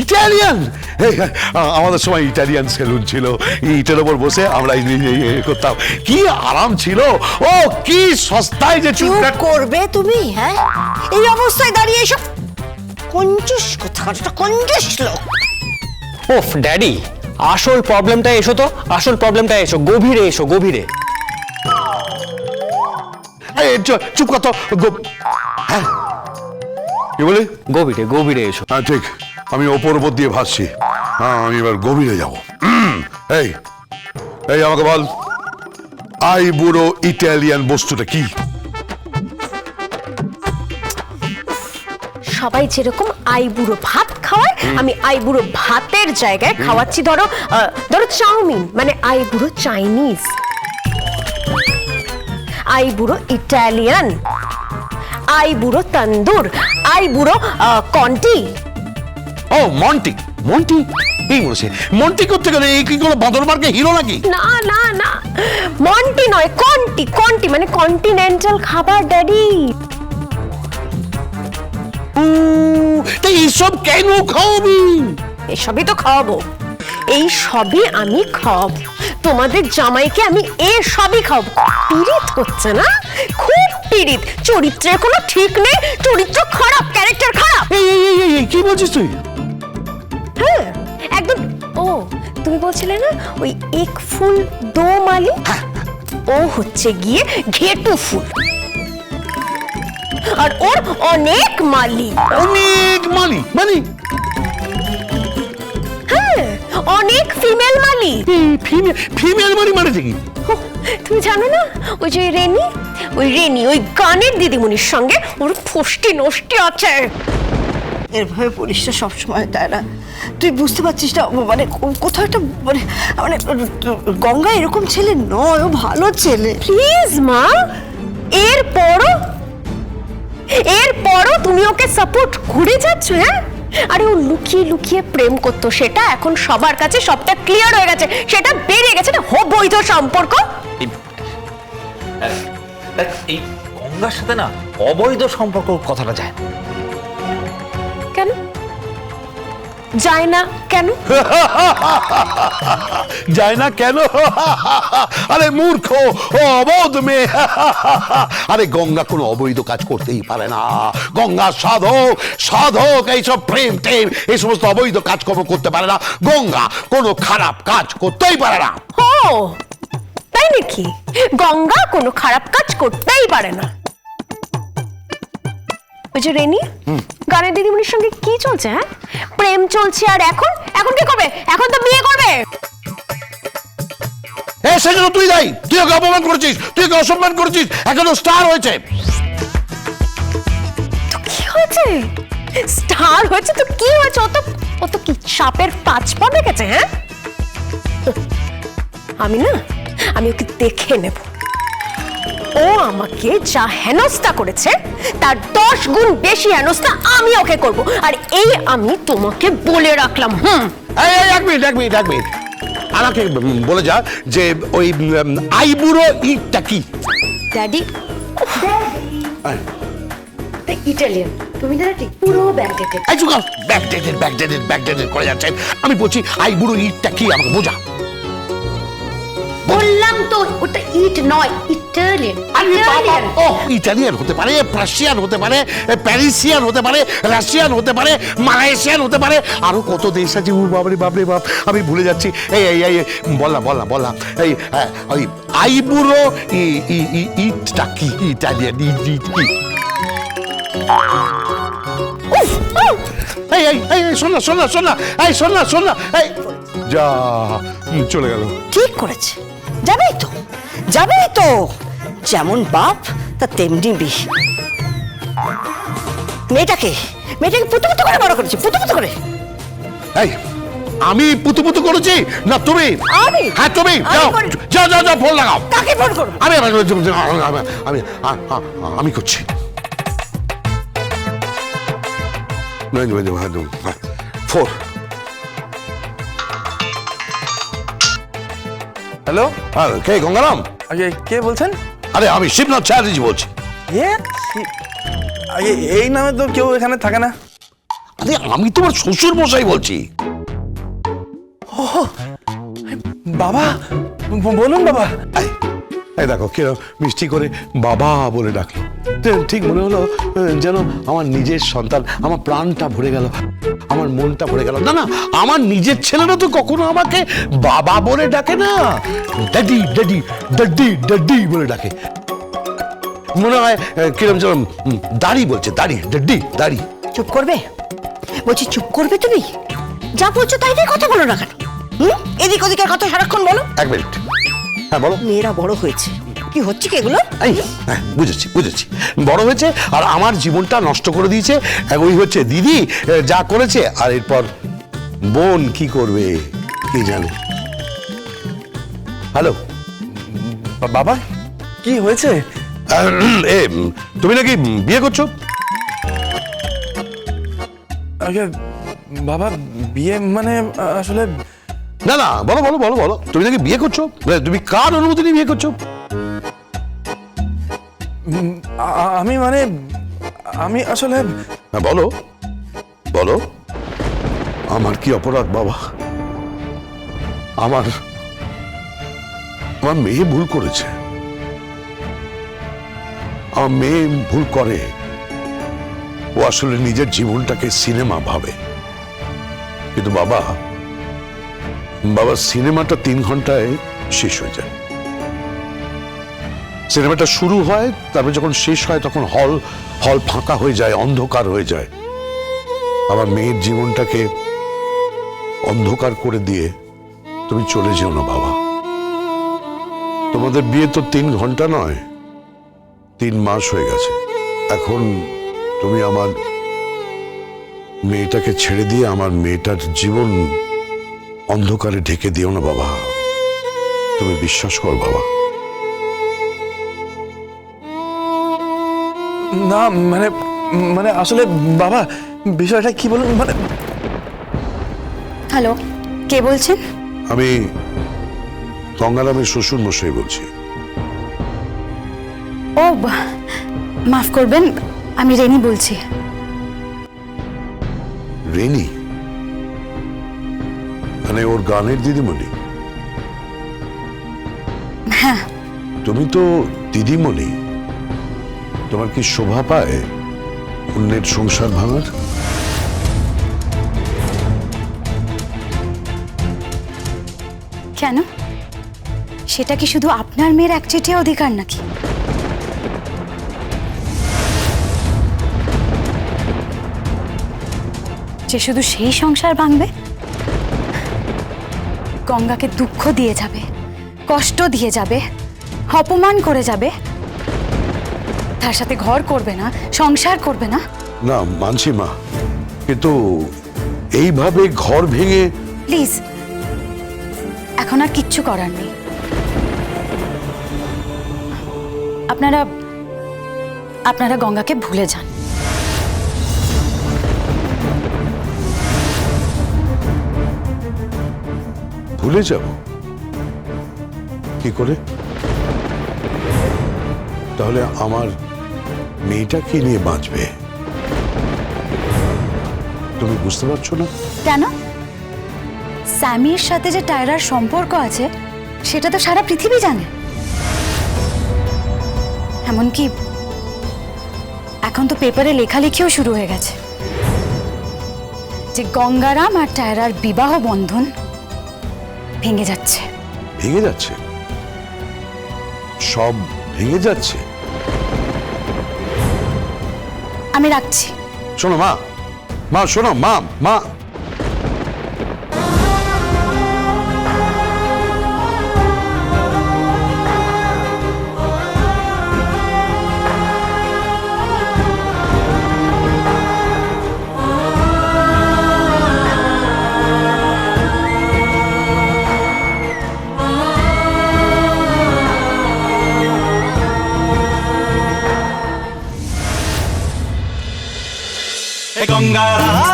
Italian, আমাদের সময় Italian salon ছিল, ইটের ওপর বসে আমরা করতাম, কি আরাম ছিল। ও কি সস্তায় যে চুপ করবে তুমি? হ্যাঁ, এই অবস্থায় দাঁড়িয়ে এসব কঞ্জুস কোথাকার, কঞ্জুস লোক। ওফ ড্যাডি, আসল প্রবলেমটা এসো তো, আসল প্রবলেমটা এসো, গভীরে এসো, গভীরে। চুপ কত, হ্যাঁ কি বলি? গভীরে গভীরে এসো। হ্যাঁ ঠিক, আমি ওপর ওপর দিয়ে ভাসছি, হ্যাঁ আমি এবার গভীরে যাবো। এই এই আমাকে বল, আইবুড়ো ইটালিয়ান বস্তুটা কি? সবাই যেরকম আইবুড়ো ভাত খাওয়ায়, আমি আইবুড়ো ভাতের জায়গায় খাওয়াচ্ছি ধরো ধরো চাউমিন, মানে আইবুড়ো চাইনিজ, আইবুড়ো ইটালিয়ান, আইবুড়ো তন্দুর, আইবুড়ো কন্টি। ও মন্টি, মন্টি এই বলছে, মন্টি করতে গেলে এই কি কোনো বাঁদর মার্কে হিরো নাকি? না না না, মন্টি নয়, কন্টি, কন্টি মানে কন্টিনেন্টাল খাবার ড্যাডি। এইসব কেন খাওয়াবি? এসবই তো খাওয়াবো, এই সবই আমি খাওয়াবো তোমাদের জামাইকে, আমি সবই খাওয়াবো। পীড়িত হচ্ছে না, খুব পীড়িত, চরিত্রের কোনো ঠিক নেই, চরিত্র খারাপ, ক্যারেক্টার খারাপ। এই কি বলছিস তুই? হ্যাঁ একদম। ও তুমি বলছিলে না ওই এক ফুল দো মালি, ও হচ্ছে গিয়ে ঘেটু ফুল, আর ওর অনেক মালি। অনেক মালি মানে? হ্যাঁ অনেক ফিমেল মালি। ফিমেল মালি মানে কি? তুমি জানো না ওই যে রেনি, ওই রেনি ওই গানের দিদিমণির সঙ্গে ওর ফষ্টি নষ্টি আছে। এরভাবে বলিস না সবসময়, তাই না? তুই বুঝতে পারছিস না, মানে কোথাও একটা মানে মানে গঙ্গা এরকম ছেলে নয়, ও ভালো ছেলে। প্লিজ মা, এরপরও তুমি ওকে সাপোর্ট করে যাচ্ছ? হ্যাঁ, আরে ও লুকিয়ে লুকিয়ে প্রেম করতো, সেটা এখন সবার কাছে সবটা ক্লিয়ার হয়ে গেছে, সেটা বেরিয়ে গেছে না, বৈধ সম্পর্ক। এই গঙ্গার সাথে না অবৈধ সম্পর্ক কথাটা যায় না। কেন যায় না? কেন যায় না কেন? আরে মূর্খ, ও অবৈধ মেয়ে। আরে গঙ্গা কোনো অবৈধ কাজ করতেই পারে না, গঙ্গা সাধক, সাধক, এইসব প্রেম টেম এই সমস্ত অবৈধ কাজকর্ম করতে পারে না, গঙ্গা কোনো খারাপ কাজ করতেই পারে না। ও তাই নাকি? গঙ্গা কোনো খারাপ কাজ করতেই পারে না। ওই যে রেনি গানের দিদিমণির সঙ্গে কি চলছে? হ্যাঁ, প্রেম চলছে, আর এখন এখন কি করবে? এখন তো বিয়ে করবে। সেজন্য তুই দায়ী, তুই ওকে অপমান করেছিস, তুই ওকে অসম্মান করেছিস, এখনো স্টার হয়েছে। তো কি হয়েছে? স্টার হয়েছে তো কি হয়েছে? ও তো কি সাপের 5 পা দেখেছে? হ্যাঁ, আমি ওকে দেখে নেব। ও আমাকে যা হেনস্থা করেছে তার 10 গুণ বেশি হেনস্থা আমি ওকে করব, আর এই আমি তোমাকে বলে রাখলাম। এক মিনিট আমাকে বলে যা যে ওই আইবুড়ো ইটটা কি? ড্যাডি ইটালিয়ান, তুমি না ঠিক পুরো ব্যাকডেটেড। এই চুপ কর, ব্যাকডেটেড করে যাচ্ছে। আমি বলছি আইবুড়ো ইটটা কি, আমাকে বোঝা। বললাম তো ওটা ইট নয়, ইটালিয়ান। ইটালিয়ান হতে পারে, প্রাশিয়ান হতে পারে, প্যারিসিয়ান হতে পারে, রাশিয়ান হতে পারে, মালয়েশিয়ান হতে পারে, আরো কত দেশ আছে। বাপরে বাপ, আমি ভুলে যাচ্ছি। এই বল না এই ওই আইবুড়ো ইটটা কি? ইটালিয়ান ইট কি? শোন না এই যা চলে গেল। ঠিক করেছে, যাবেই তো, যেমন বাপ তা তেমনি বিয়ে। মেয়েটাকে পুতুপুতু করে বড় করেছে, পুতুপুতু করে। এই আমি পুতুপুতু করেছি না তুমি? আমি? হ্যাঁ তুমি। যাও ফোন লাগাও। কাকে ফোন করবো? আমি করছি। ফোর। হ্যালো, কে গঙ্গারাম? কে বলছেন? আরে আমি শিবনাথ চ্যাটার্জি বলছি। এই নামে তো কেউ এখানে থাকে না। আরে আমি তোমার শ্বশুর মশাই বলছি। বাবা, বলুন বাবা। এই দেখো কিরম মিষ্টি করে বাবা বলে ডাকলো, ঠিক মনে হলো যেন আমার নিজের সন্তান। আমার প্রাণটা ভরে গেল, আমার মনটা ভরে গেল। না না, আমার নিজের ছেলেরা তো কখনো আমাকে বাবা বলে ডাকে না, ড্যাডি ড্যাডি ড্যাডি ড্যাডি বলে ডাকে। মনে হয় কিরম যেন দাড়ি বলছে, দাড়ি ড্যাডি দাড়ি। চুপ করবে বলছি, চুপ করবে তুমি? যা বলছো তাই নিয়ে কথা বলো না কেন? এদিক ওদিকের কথা সারাক্ষণ বলো। এক মিনিট, হ্যাঁ বলো। মেয়েরা বড় হয়েছে, কি হচ্ছে কি এগুলো? এই, হ্যাঁ বুঝেছি বুঝেছি, বড় হয়েছে আর আমার জীবনটা নষ্ট করে দিয়েছে। ওই হচ্ছে দিদি যা করেছে, আর এরপর বোন কি করবে কি জানে। হ্যালো বাবা, কি হয়েছে? এ তুমি নাকি বিয়ে করছো? আগে বাবা, বিয়ে মানে আসলে না না, বলো বলো বলো বলো, তুমি নাকি বিয়ে করছো? তুমি কার অনুমতি নিয়ে বিয়ে করছো? আমি মানে আমি আসলে হ্যাঁ বলো বলো, আমার কি অপরাধ বাবা? আমার আমার মেয়ে ভুল করেছে। আমার মেয়ে ভুল করে, ও আসলে নিজের জীবনটাকে সিনেমা ভাবে। কিন্তু বাবা বাবা সিনেমাটা 3 ঘন্টায় শেষ হয়ে যায়। সিনেমাটা শুরু হয়, তারপরে যখন শেষ হয় তখন হল ফাঁকা হয়ে যায়, অন্ধকার হয়ে যায়। আমার মেয়ের জীবনটাকে অন্ধকার করে দিয়ে তুমি চলে যেও না বাবা। তোমাদের বিয়ে তো 3 ঘন্টা নয়, 3 মাস হয়ে গেছে। এখন তুমি আমার মেয়েটাকে ছেড়ে দিয়ে আমার মেয়েটার জীবন অন্ধকারে ঢেকে দিও না বাবা। তুমি বিশ্বাস কর বাবা। না মানে মানে আসলে বাবা, বিষয়টা কি বলুন মানে। হ্যালো, কে বলছেন? আমি গঙ্গারামের শ্বশুর মশাই বলছি। ও মাফ করবেন, আমি রেনি বলছি। রেনি মানে ওর গানের দিদিমণি? হ্যাঁ। তুমি তো দিদিমণি, তোমার কি শোভা পায় অন্যের সংসার ভাঙার? কেন? সেটা কি শুধু আপনার মেয়ের একচেটিয়া অধিকার নাকি? যে শুধু সেই সংসার ভাঙবে, গঙ্গাকে দুঃখ দিয়ে যাবে, কষ্ট দিয়ে যাবে, অপমান করে যাবে, তার সাথে ঘর করবে না, সংসার করবে না? না মানছি মা, কিন্তু এইভাবে ঘর ভেঙে। প্লিজ, এখন আর কিচ্ছু করার নেই। আপনারা আপনারা গঙ্গাকে ভুলে যান। ভুলে যাব কি করে? তাহলে আমার মেয়েটা কি নিয়ে বাঁচবে? তুমি বুঝতে পারছো না? কেন? স্যামির সাথে যে টায়রার সম্পর্ক আছে সেটা তো সারা পৃথিবী জানে। এমনকি এখন তো পেপারে লেখালেখিও শুরু হয়ে গেছে যে গঙ্গারাম আর টায়রার বিবাহ বন্ধন ভেঙে যাচ্ছে। ভেঙে যাচ্ছে? সব ভেঙে যাচ্ছে? আমি রাখছি। শোনো মা, মা শোনো, মা মা গঙ্গারা